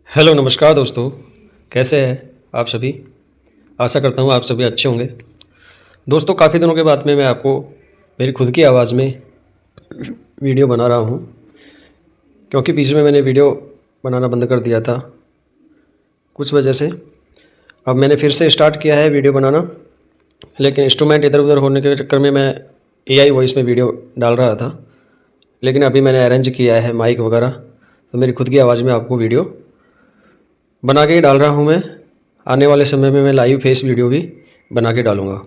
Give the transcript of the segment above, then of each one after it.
Hello नमस्कार दोस्तों, कैसे हैं आप सभी। आशा करता हूँ आप सभी अच्छे होंगे। दोस्तों, काफ़ी दिनों के बाद में मैं आपको मेरी खुद की आवाज़ में वीडियो बना रहा हूँ, क्योंकि बीच में मैंने वीडियो बनाना बंद कर दिया था कुछ वजह से। अब मैंने फिर से स्टार्ट किया है वीडियो बनाना, लेकिन इंस्ट्रूमेंट इधर उधर होने के चक्कर में मैं एआई वॉइस में वीडियो डाल रहा था। लेकिन अभी मैंने अरेंज किया है माइक वगैरह, तो मेरी खुद की आवाज़ में आपको वीडियो बना के ही डाल रहा हूँ मैं। आने वाले समय में मैं लाइव फेस वीडियो भी बना के डालूँगा।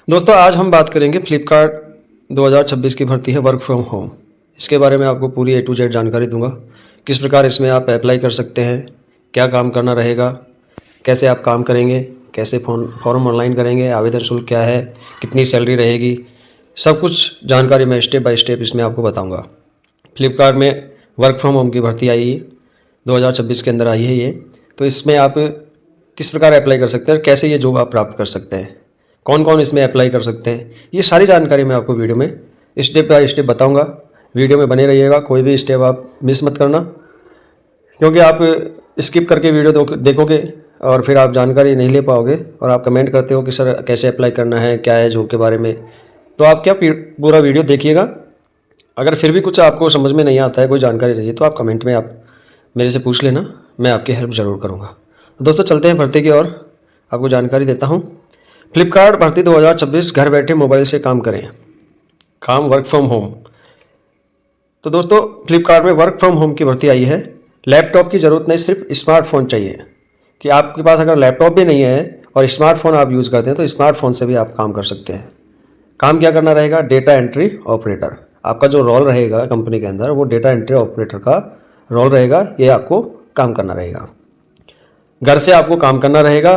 दोस्तों, आज हम बात करेंगे फ्लिपकार्ट 2026 की भर्ती है वर्क फ्रॉम होम। इसके बारे में आपको पूरी A to Z जानकारी दूंगा। किस प्रकार इसमें आप अप्लाई कर सकते हैं, क्या काम करना रहेगा, कैसे आप काम करेंगे, कैसे फॉर्म ऑनलाइन करेंगे, आवेदन शुल्क क्या है, कितनी सैलरी रहेगी, सब कुछ जानकारी मैं स्टेप बाय स्टेप इसमें आपको बताऊँगा। फ्लिपकार्ट में वर्क फ्रॉम होम की भर्ती आई है 2026 के अंदर आई है ये। तो इसमें आप किस प्रकार अप्लाई कर सकते हैं और कैसे ये जॉब आप प्राप्त कर सकते हैं, कौन कौन इसमें अप्लाई कर सकते हैं, ये सारी जानकारी मैं आपको वीडियो में स्टेप बाय स्टेप बताऊंगा। वीडियो में बने रहिएगा, कोई भी स्टेप आप मिस मत करना, क्योंकि आप स्किप करके वीडियो देखोगे और फिर आप जानकारी नहीं ले पाओगे और आप कमेंट करते हो कि सर कैसे अप्लाई करना है, क्या है जॉब के बारे में। तो आप क्या पूरा वीडियो देखिएगा। अगर फिर भी कुछ आपको समझ में नहीं आता है, कोई जानकारी चाहिए, तो आप कमेंट में आप मेरे से पूछ लेना, मैं आपकी हेल्प ज़रूर करूँगा। तो दोस्तों, चलते हैं भर्ती की ओर, आपको जानकारी देता हूँ। फ्लिपकार्ट भर्ती 2026, घर बैठे मोबाइल से काम करें, काम वर्क फ्रॉम होम। तो दोस्तों, फ्लिपकार्ट में वर्क फ्रॉम होम की भर्ती आई है। लैपटॉप की ज़रूरत नहीं, सिर्फ स्मार्टफोन चाहिए। कि आपके पास अगर लैपटॉप भी नहीं है और स्मार्टफोन आप यूज़ करते हैं, तो स्मार्टफोन से भी आप काम कर सकते हैं। काम क्या करना रहेगा? Data entry operator. आपका जो रोल रहेगा कंपनी के अंदर, वो डेटा एंट्री ऑपरेटर का रोल रहेगा। ये आपको काम करना रहेगा, घर से आपको काम करना रहेगा।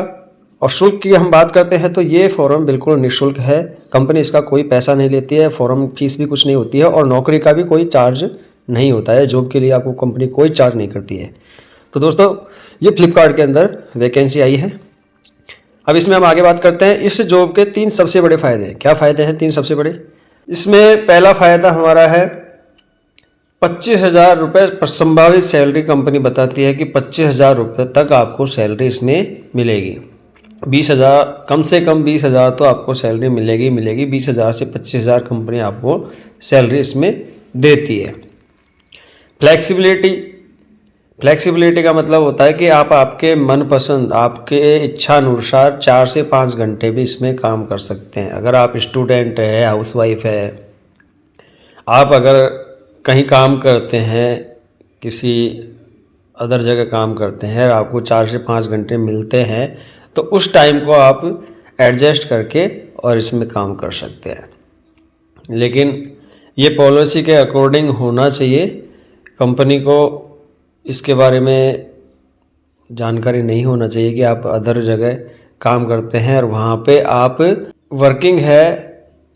और शुल्क की हम बात करते हैं तो ये फॉर्म बिल्कुल निःशुल्क है। कंपनी इसका कोई पैसा नहीं लेती है, फॉर्म फीस भी कुछ नहीं होती है और नौकरी का भी कोई चार्ज नहीं होता है। जॉब के लिए आपको कंपनी कोई चार्ज नहीं करती है। तो दोस्तों, ये फ्लिपकार्ट के अंदर वैकेंसी आई है। अब इसमें हम आगे बात करते हैं इस जॉब के 3 सबसे बड़े फ़ायदे। क्या फ़ायदे हैं 3 सबसे बड़े? इसमें पहला फ़ायदा हमारा है 25,000 रुपये पर संभावित सैलरी। कंपनी बताती है कि 25,000 रुपये तक आपको सैलरी इसमें मिलेगी। 20,000, कम से कम 20,000 तो आपको सैलरी मिलेगी। 20,000 से 25,000 कंपनी आपको सैलरी इसमें देती है। फ्लेक्सिबिलिटी का मतलब होता है कि आप आपके मनपसंद, आपके इच्छा अनुसार 4 से 5 घंटे भी इसमें काम कर सकते हैं। अगर आप स्टूडेंट है, हाउसवाइफ है, आप अगर कहीं काम करते हैं, किसी अदर जगह काम करते हैं और आपको 4 से 5 घंटे मिलते हैं, तो उस टाइम को आप एडजस्ट करके और इसमें काम कर सकते हैं। लेकिन ये पॉलिसी के अकॉर्डिंग होना चाहिए। कंपनी को इसके बारे में जानकारी नहीं होना चाहिए कि आप अदर जगह काम करते हैं और वहाँ पे आप वर्किंग है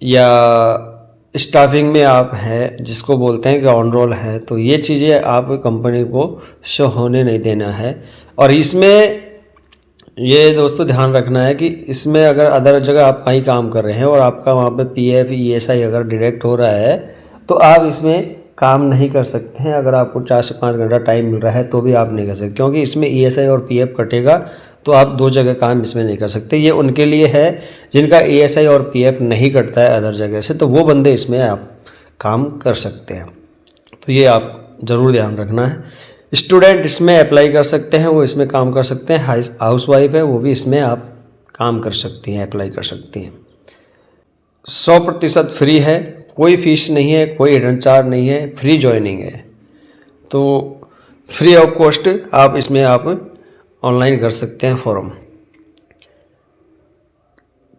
या स्टाफिंग में आप है, जिसको बोलते हैं कि ऑन रोल है। तो ये चीज़ें आप कंपनी को शो होने नहीं देना है। और इसमें ये दोस्तों ध्यान रखना है कि इसमें अगर अदर जगह आप कहीं काम कर रहे हैं और आपका वहाँ पे PF ESI अगर डायरेक्ट हो रहा है, तो आप इसमें काम नहीं कर सकते हैं। अगर आपको 4 से 5 घंटा टाइम मिल रहा है तो भी आप नहीं कर सकते, क्योंकि इसमें ESI और PF कटेगा, तो आप 2 जगह काम इसमें नहीं कर सकते। ये उनके लिए है जिनका ESI और PF नहीं कटता है अदर जगह से, तो वो बंदे इसमें आप काम कर सकते हैं। तो ये आप ज़रूर ध्यान रखना है। स्टूडेंट इसमें अप्लाई कर सकते हैं, वो इसमें काम कर सकते हैं। हाउसवाइफ है, वो भी इसमें आप काम कर सकती हैं, अप्लाई कर सकती हैं। 100% फ्री है, कोई फीस नहीं है, कोई हिडन चार्ज नहीं है, फ्री ज्वाइनिंग है। तो फ्री ऑफ कॉस्ट आप इसमें आप ऑनलाइन कर सकते हैं फॉर्म।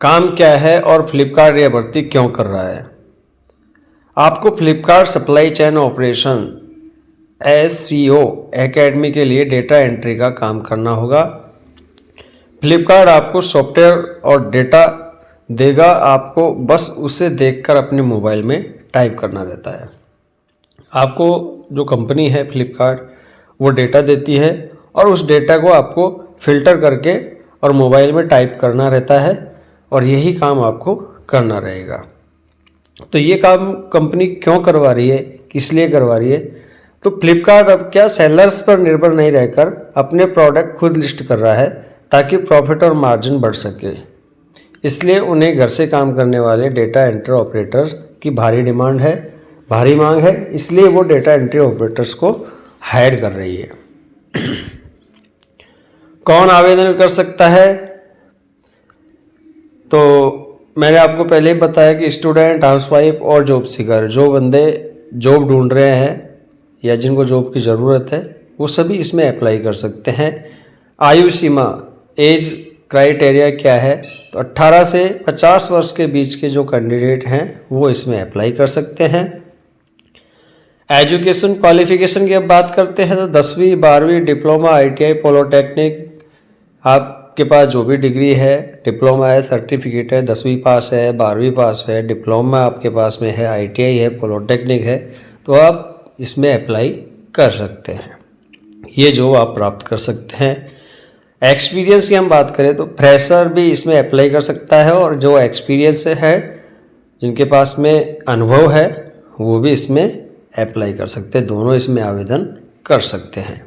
काम क्या है और फ्लिपकार्ट ये भर्ती क्यों कर रहा है? आपको Flipkart supply chain operation SCO academy के लिए डेटा एंट्री का काम करना होगा। फ्लिपकार्ट आपको सॉफ्टवेयर और डेटा देगा, आपको बस उसे देखकर अपने मोबाइल में टाइप करना रहता है। आपको जो कंपनी है फ्लिपकार्ट, वो डेटा देती है और उस डेटा को आपको फिल्टर करके और मोबाइल में टाइप करना रहता है और यही काम आपको करना रहेगा। तो ये काम कंपनी क्यों करवा रही है, किस लिए करवा रही है? तो फ्लिपकार्ट अब क्या सेलर्स पर निर्भर नहीं रहकर अपने प्रोडक्ट खुद लिस्ट कर रहा है ताकि प्रॉफिट और मार्जिन बढ़ सके। इसलिए उन्हें घर से काम करने वाले डेटा एंट्री ऑपरेटर की भारी मांग है, इसलिए वो डेटा एंट्री ऑपरेटर्स को हायर कर रही है। कौन आवेदन कर सकता है? तो मैंने आपको पहले ही बताया कि स्टूडेंट, हाउसवाइफ और जॉब सीकर, जो बंदे जॉब ढूंढ रहे हैं या जिनको जॉब की ज़रूरत है, वो सभी इसमें अप्लाई कर सकते हैं। आयु सीमा, एज क्राइटेरिया क्या है? तो 18 से 50 वर्ष के बीच के जो कैंडिडेट हैं वो इसमें अप्लाई कर सकते हैं। एजुकेशन क्वालिफिकेशन की अब बात करते हैं तो 10वीं 12वीं डिप्लोमा, ITI, पॉलिटेक्निक, आपके पास जो भी डिग्री है, डिप्लोमा है, सर्टिफिकेट है, 10वीं पास है, 12वीं पास है, डिप्लोमा आपके पास में है, ITI है, पॉलिटेक्निक है, तो आप इसमें अप्लाई कर सकते हैं। ये जॉब आप प्राप्त कर सकते हैं। एक्सपीरियंस की हम बात करें तो फ्रेशर भी इसमें अप्लाई कर सकता है, और जो एक्सपीरियंस है, जिनके पास में अनुभव है, वो भी इसमें अप्लाई कर सकते हैं। दोनों इसमें आवेदन कर सकते हैं।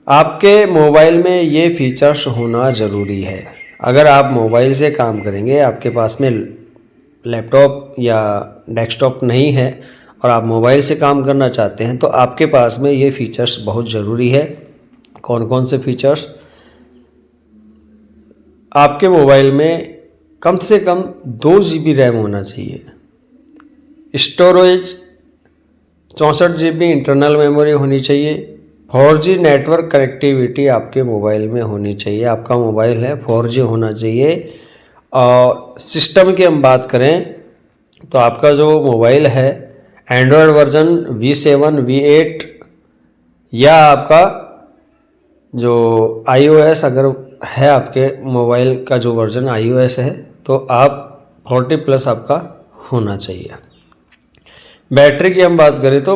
आपके मोबाइल में ये फीचर्स होना ज़रूरी है। अगर आप मोबाइल से काम करेंगे, आपके पास में लैपटॉप या डेस्कटॉप नहीं है और आप मोबाइल से काम करना चाहते हैं, तो आपके पास में ये फीचर्स बहुत ज़रूरी है। कौन कौन से फीचर्स? आपके मोबाइल में कम से कम 2 GB रैम होना चाहिए, स्टोरेज 64 GB इंटरनल मेमोरी होनी चाहिए, 4G नेटवर्क कनेक्टिविटी आपके मोबाइल में होनी चाहिए। आपका मोबाइल है 4G होना चाहिए। और सिस्टम की हम बात करें तो आपका जो मोबाइल है एंड्रॉयड वर्जन V7, V8 या आपका जो iOS अगर है, आपके मोबाइल का जो वर्जन iOS है, तो आप 40+ आपका होना चाहिए। बैटरी की हम बात करें तो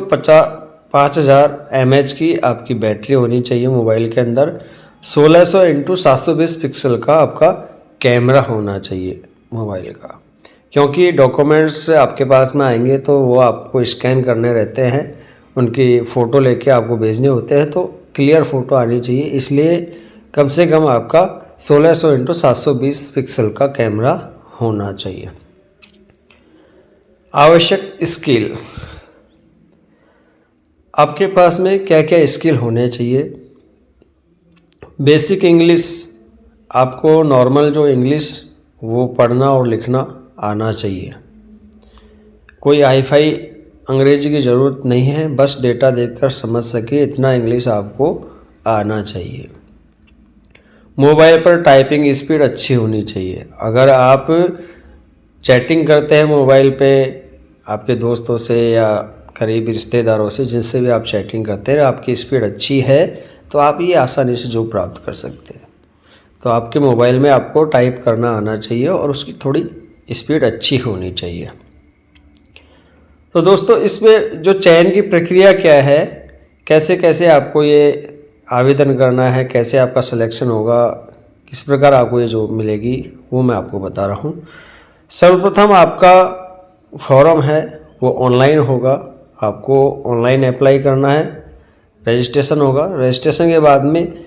5000 mAh की आपकी बैटरी होनी चाहिए मोबाइल के अंदर। 1600x720 पिक्सल का आपका कैमरा होना चाहिए मोबाइल का, क्योंकि डॉक्यूमेंट्स आपके पास में आएंगे तो वो आपको स्कैन करने रहते हैं, उनकी फ़ोटो लेके आपको भेजने होते हैं, तो क्लियर फ़ोटो आनी चाहिए। इसलिए कम से कम आपका 1600x720 पिक्सल का कैमरा होना चाहिए। आवश्यक स्किल, आपके पास में क्या क्या स्किल होने चाहिए? बेसिक इंग्लिश, आपको नॉर्मल जो इंग्लिश वो पढ़ना और लिखना आना चाहिए। कोई हाई-फाई अंग्रेजी की ज़रूरत नहीं है, बस डेटा देखकर समझ सके इतना इंग्लिश आपको आना चाहिए। मोबाइल पर टाइपिंग स्पीड अच्छी होनी चाहिए। अगर आप चैटिंग करते हैं मोबाइल पे आपके दोस्तों से या करीबी रिश्तेदारों से, जिनसे भी आप चैटिंग करते हैं, आपकी स्पीड अच्छी है, तो आप ये आसानी से जॉब प्राप्त कर सकते हैं। तो आपके मोबाइल में आपको टाइप करना आना चाहिए और उसकी थोड़ी स्पीड अच्छी होनी चाहिए। तो दोस्तों, इसमें जो चयन की प्रक्रिया क्या है, कैसे कैसे आपको ये आवेदन करना है, कैसे आपका सिलेक्शन होगा, किस प्रकार आपको ये जॉब मिलेगी, वो मैं आपको बता रहा हूँ। सर्वप्रथम आपका फॉर्म है वो ऑनलाइन होगा, आपको ऑनलाइन अप्लाई करना है। रजिस्ट्रेशन होगा, रजिस्ट्रेशन के बाद में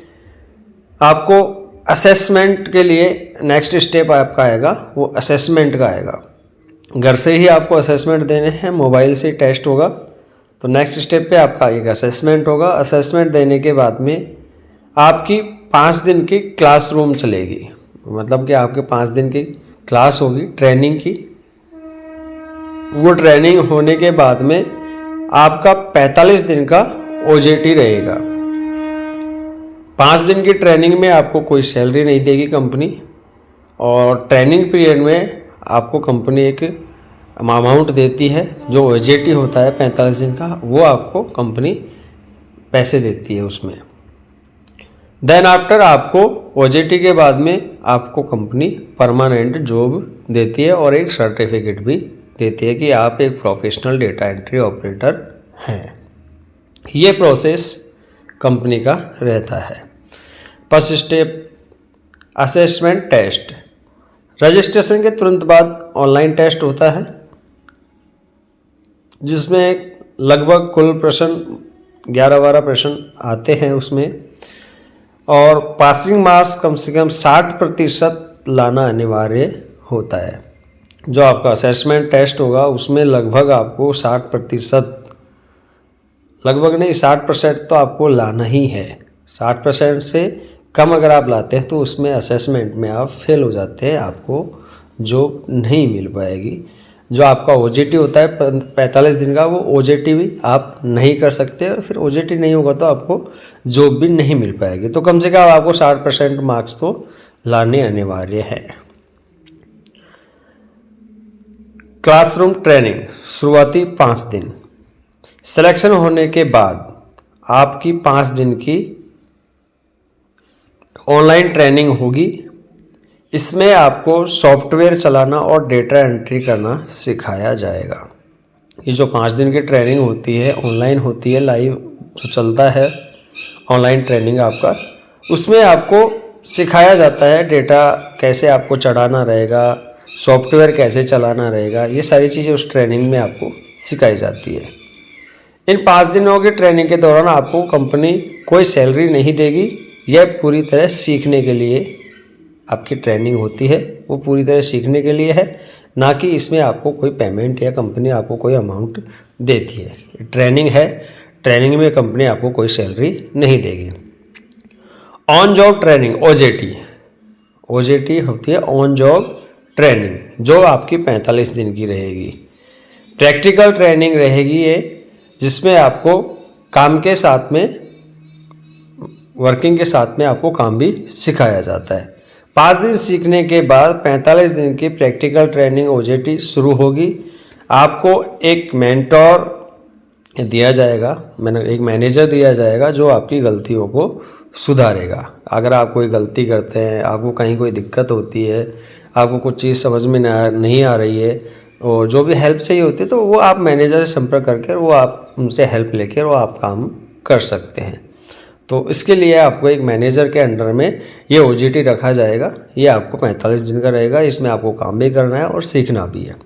आपको असेसमेंट के लिए नेक्स्ट स्टेप आपका आएगा, वो असेसमेंट का आएगा। घर से ही आपको असेसमेंट देने हैं, मोबाइल से टेस्ट होगा। तो नेक्स्ट स्टेप पे आपका एक असेसमेंट होगा। असेसमेंट देने के बाद में आपकी 5 दिन की क्लासरूम चलेगी, मतलब कि आपके 5 दिन की क्लास होगी ट्रेनिंग की। वो ट्रेनिंग होने के बाद में आपका 45 दिन का OJT रहेगा। 5 दिन की ट्रेनिंग में आपको कोई सैलरी नहीं देगी कंपनी, और ट्रेनिंग पीरियड में आपको कंपनी एक अमाउंट देती है, जो OJT होता है 45 दिन का, वो आपको कंपनी पैसे देती है उसमें। देन आफ्टर आपको OJT के बाद में आपको कंपनी परमानेंट जॉब देती है और एक सर्टिफिकेट भी देती है कि आप एक प्रोफेशनल डेटा एंट्री ऑपरेटर हैं। ये प्रोसेस कंपनी का रहता है। First step assessment test. Registration के तुरंत बाद ऑनलाइन टेस्ट होता है, जिसमें लगभग कुल प्रश्न 11-12 प्रश्न आते हैं उसमें, और पासिंग मार्क्स कम से कम 60% लाना अनिवार्य होता है। जो आपका असेसमेंट टेस्ट होगा उसमें लगभग आपको 60%, लगभग नहीं 60% तो आपको लाना ही है। 60% से कम अगर आप लाते हैं तो उसमें असेसमेंट में आप फेल हो जाते हैं, आपको जॉब नहीं मिल पाएगी। जो आपका OJT होता है 45 दिन का, वो OJT भी आप नहीं कर सकते, और फिर OJT नहीं होगा तो आपको जॉब भी नहीं मिल पाएगी। तो कम से कम आपको 60% मार्क्स तो लाने अनिवार्य है। क्लासरूम ट्रेनिंग शुरुआती 5 दिन। सिलेक्शन होने के बाद आपकी 5 दिन की ऑनलाइन ट्रेनिंग होगी। इसमें आपको सॉफ्टवेयर चलाना और डेटा एंट्री करना सिखाया जाएगा। ये जो 5 दिन की ट्रेनिंग होती है ऑनलाइन होती है, लाइव जो चलता है ऑनलाइन ट्रेनिंग आपका, उसमें आपको सिखाया जाता है डेटा कैसे आपको चढ़ाना रहेगा, सॉफ्टवेयर कैसे चलाना रहेगा, ये सारी चीज़ें उस ट्रेनिंग में आपको सिखाई जाती है। इन 5 दिनों की ट्रेनिंग के दौरान आपको कंपनी कोई सैलरी नहीं देगी। यह पूरी तरह सीखने के लिए आपकी ट्रेनिंग होती है, वो पूरी तरह सीखने के लिए है, ना कि इसमें आपको कोई पेमेंट या कंपनी आपको कोई अमाउंट देती है। ट्रेनिंग है, ट्रेनिंग में कंपनी आपको कोई सैलरी नहीं देगी। ऑन जॉब ट्रेनिंग OJT होती है ऑन जॉब ट्रेनिंग, जो आपकी 45 दिन की रहेगी। प्रैक्टिकल ट्रेनिंग रहेगी ये, जिसमें आपको काम के साथ में, वर्किंग के साथ में आपको काम भी सिखाया जाता है। 5 दिन सीखने के बाद 45 दिन की प्रैक्टिकल ट्रेनिंग OJT शुरू होगी। आपको एक मेंटोर दिया जाएगा, एक मैनेजर दिया जाएगा जो आपकी गलतियों को सुधारेगा। अगर आप कोई गलती करते हैं, आपको कहीं कोई दिक्कत होती है, आपको कुछ चीज़ समझ में नहीं आ रही है, और जो भी हेल्प चाहिए होती है, तो वो आप मैनेजर से संपर्क करके वो आप उनसे हेल्प लेकर वो आप काम कर सकते हैं। तो इसके लिए आपको एक मैनेजर के अंडर में ये OJT रखा जाएगा। ये आपको 45 दिन का रहेगा। इसमें आपको काम भी करना है और सीखना भी है।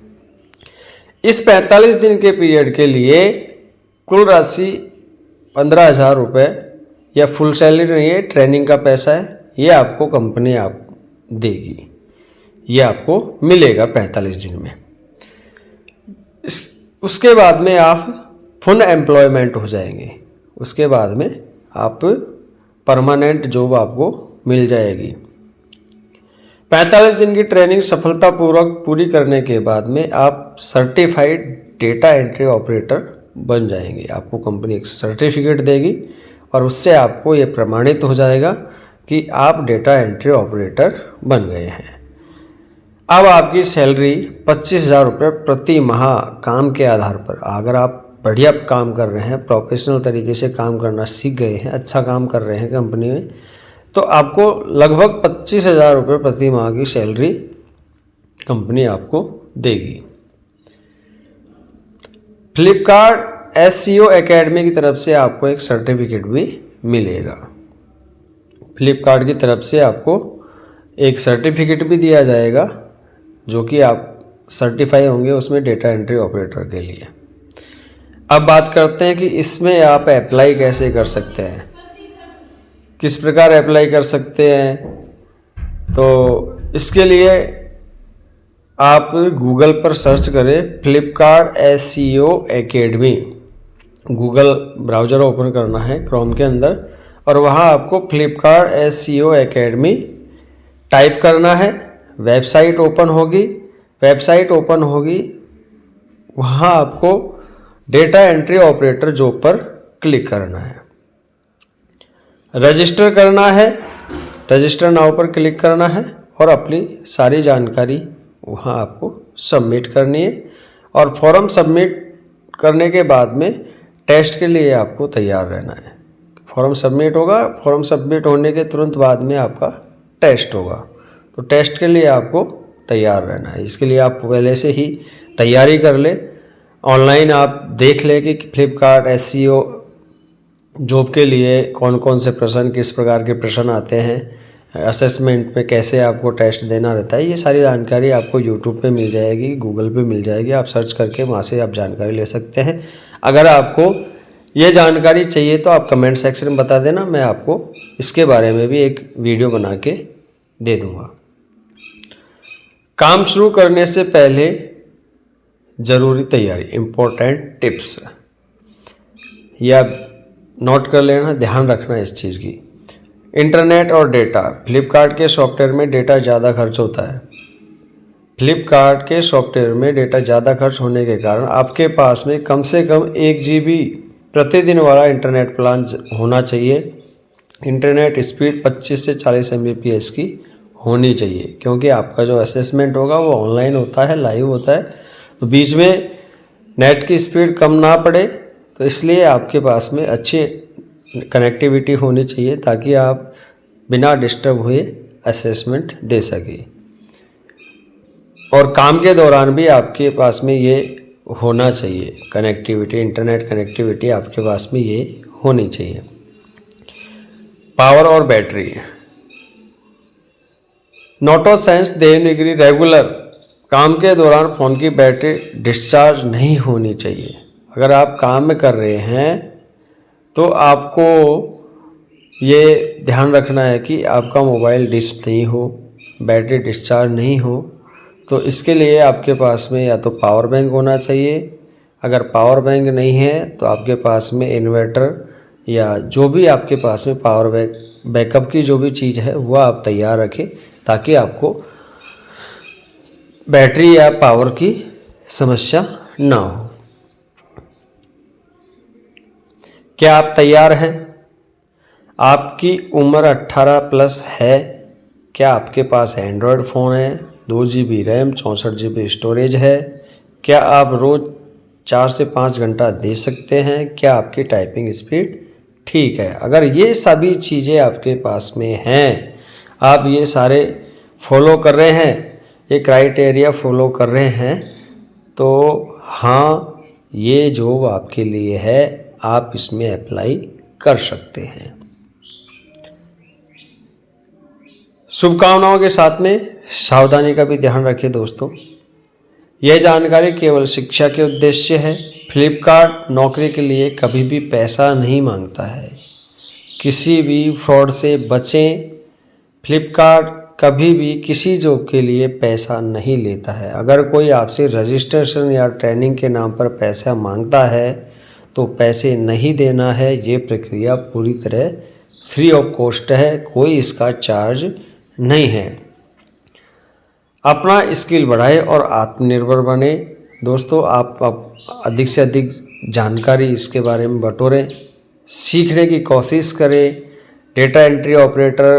इस 45 दिन के पीरियड के लिए कुल राशि 15,000 रुपये या फुल सैलरी नहीं है, ट्रेनिंग का पैसा है, ये आपको कंपनी आप देगी। ये आपको मिलेगा 45 दिन में। उसके बाद में आप फुल एम्प्लॉयमेंट हो जाएंगे। उसके बाद में आप परमानेंट जॉब आपको मिल जाएगी। 45 दिन की ट्रेनिंग सफलतापूर्वक पूरी करने के बाद में आप सर्टिफाइड डेटा एंट्री ऑपरेटर बन जाएंगे। आपको कंपनी एक सर्टिफिकेट देगी और उससे आपको ये प्रमाणित हो जाएगा कि आप डेटा एंट्री ऑपरेटर बन गए हैं। अब आपकी सैलरी 25,000 रुपये प्रति माह काम के आधार पर, अगर आप बढ़िया काम कर रहे हैं, प्रोफेशनल तरीके से काम करना सीख गए हैं, अच्छा काम कर रहे हैं कंपनी में, तो आपको लगभग 25,000 रुपये प्रति माह की सैलरी कंपनी आपको देगी। फ्लिपकार्ट SEO एकेडमी की तरफ से आपको एक सर्टिफिकेट भी मिलेगा। फ्लिपकार्ट की तरफ से आपको एक सर्टिफिकेट भी दिया जाएगा, जो कि आप सर्टिफाई होंगे उसमें डेटा एंट्री ऑपरेटर के लिए। अब बात करते हैं कि इसमें आप अप्लाई कैसे कर सकते हैं, किस प्रकार अप्लाई कर सकते हैं। तो इसके लिए आप गूगल पर सर्च करें Flipkart SEO academy. Google browser open करना है क्रोम के अंदर, और वहाँ आपको फ्लिपकार्ट SEO एकेडमी टाइप करना है। वेबसाइट ओपन होगी, वहाँ आपको डेटा एंट्री ऑपरेटर जॉब पर क्लिक करना है, रजिस्टर करना है, रजिस्टर नाउ पर क्लिक करना है, और अपनी सारी जानकारी वहाँ आपको सबमिट करनी है। और फॉर्म सबमिट करने के बाद में टेस्ट के लिए आपको तैयार रहना है। फॉर्म सबमिट होगा, फॉर्म सबमिट होने के तुरंत बाद में आपका टेस्ट होगा, तो टेस्ट के लिए आपको तैयार रहना है। इसके लिए आप पहले से ही तैयारी कर ले। ऑनलाइन आप देख ले कि फ्लिपकार्ट SEO जॉब के लिए कौन कौन से प्रश्न, किस प्रकार के प्रश्न आते हैं, असेसमेंट में कैसे आपको टेस्ट देना रहता है, ये सारी जानकारी आपको यूट्यूब पे मिल जाएगी, गूगल पे मिल जाएगी। आप सर्च करके वहाँ से आप जानकारी ले सकते हैं। अगर आपको ये जानकारी चाहिए तो आप कमेंट सेक्शन में बता देना, मैं आपको इसके बारे में भी एक वीडियो बना के दे दूँगा। काम शुरू करने से पहले ज़रूरी तैयारी, इम्पोर्टेंट टिप्स, या नोट कर लेना, ध्यान रखना इस चीज़ की। इंटरनेट और डेटा। फ्लिपकार्ट के सॉफ्टवेयर में डेटा ज़्यादा खर्च होता है। फ्लिपकार्ट के सॉफ्टवेयर में डेटा ज़्यादा खर्च होने के कारण आपके पास में कम से कम 1 GB प्रतिदिन वाला इंटरनेट प्लान होना चाहिए। इंटरनेट स्पीड 25 से 40 Mbps की होनी चाहिए, क्योंकि आपका जो असेसमेंट होगा वो ऑनलाइन होता है, लाइव होता है, तो बीच में नेट की स्पीड कम ना पड़े, तो इसलिए आपके पास में अच्छी कनेक्टिविटी होनी चाहिए ताकि आप बिना डिस्टर्ब हुए असेसमेंट दे सकें। और काम के दौरान भी आपके पास में ये होना चाहिए, कनेक्टिविटी, इंटरनेट कनेक्टिविटी आपके पास में ये होनी चाहिए। पावर और battery. Noto sense Devanagari regular काम के दौरान फ़ोन की बैटरी डिस्चार्ज नहीं होनी चाहिए। अगर आप काम में कर रहे हैं तो आपको ये ध्यान रखना है कि आपका मोबाइल डिस्प नहीं हो, बैटरी डिस्चार्ज नहीं हो। तो इसके लिए आपके पास में या तो पावर बैंक होना चाहिए, अगर पावर बैंक नहीं है तो आपके पास में इन्वर्टर या जो भी आपके पास में पावर बैकअप की जो भी चीज़ है वह आप तैयार रखें, ताकि आपको बैटरी या पावर की समस्या ना हो। क्या आप तैयार हैं? आपकी उम्र 18+ है? क्या आपके पास एंड्रॉयड फ़ोन है? 2 GB रैम, 64 GB स्टोरेज है? क्या आप रोज़ 4 से 5 घंटा दे सकते हैं? क्या आपकी टाइपिंग स्पीड ठीक है? अगर ये सभी चीज़ें आपके पास में हैं, आप ये सारे फॉलो कर रहे हैं, ये क्राइटेरिया फॉलो कर रहे हैं, तो हाँ, ये जॉब आपके लिए है, आप इसमें अप्लाई कर सकते हैं। शुभकामनाओं के साथ में सावधानी का भी ध्यान रखें दोस्तों। यह जानकारी केवल शिक्षा के उद्देश्य है। फ्लिपकार्ट नौकरी के लिए कभी भी पैसा नहीं मांगता है। किसी भी फ्रॉड से बचें। फ्लिपकार्ट कभी भी किसी जॉब के लिए पैसा नहीं लेता है। अगर कोई आपसे रजिस्ट्रेशन या ट्रेनिंग के नाम पर पैसा मांगता है तो पैसे नहीं देना है। ये प्रक्रिया पूरी तरह फ्री ऑफ कॉस्ट है, कोई इसका चार्ज नहीं है। अपना स्किल बढ़ाए और आत्मनिर्भर बने। दोस्तों, आप अधिक से अधिक जानकारी इसके बारे में बटोरें, सीखने की कोशिश करें। डेटा एंट्री ऑपरेटर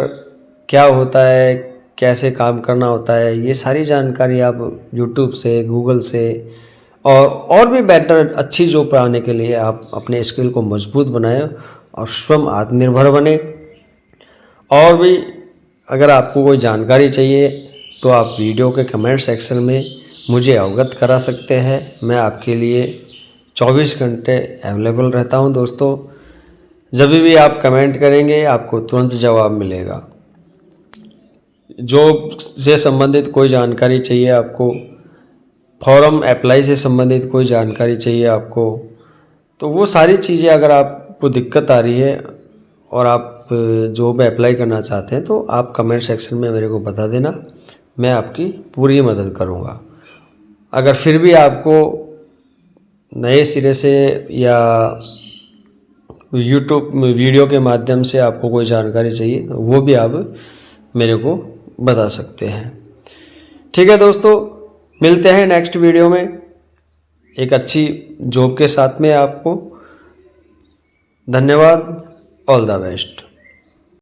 क्या होता है, कैसे काम करना होता है, ये सारी जानकारी आप यूट्यूब से, गूगल से और भी बेटर अच्छी जॉब पाने के लिए आप अपने स्किल को मजबूत बनाएं और स्वयं आत्मनिर्भर बने। और भी अगर आपको कोई जानकारी चाहिए तो आप वीडियो के कमेंट सेक्शन में मुझे अवगत करा सकते हैं। मैं आपके लिए 24 घंटे अवेलेबल रहता हूं दोस्तों। जब भी आप कमेंट करेंगे आपको तुरंत जवाब मिलेगा। जॉब से संबंधित कोई जानकारी चाहिए आपको, फॉर्म अप्लाई से संबंधित कोई जानकारी चाहिए आपको, तो वो सारी चीज़ें अगर आपको दिक्कत आ रही है और आप जॉब अप्लाई करना चाहते हैं तो आप कमेंट सेक्शन में मेरे को बता देना, मैं आपकी पूरी मदद करूँगा। अगर फिर भी आपको नए सिरे से या यूट्यूब वीडियो के माध्यम से आपको कोई जानकारी चाहिए तो वो भी आप मेरे को बता सकते हैं। ठीक है दोस्तों, मिलते हैं नेक्स्ट वीडियो में एक अच्छी जॉब के साथ में। आपको धन्यवाद, ऑल द बेस्ट।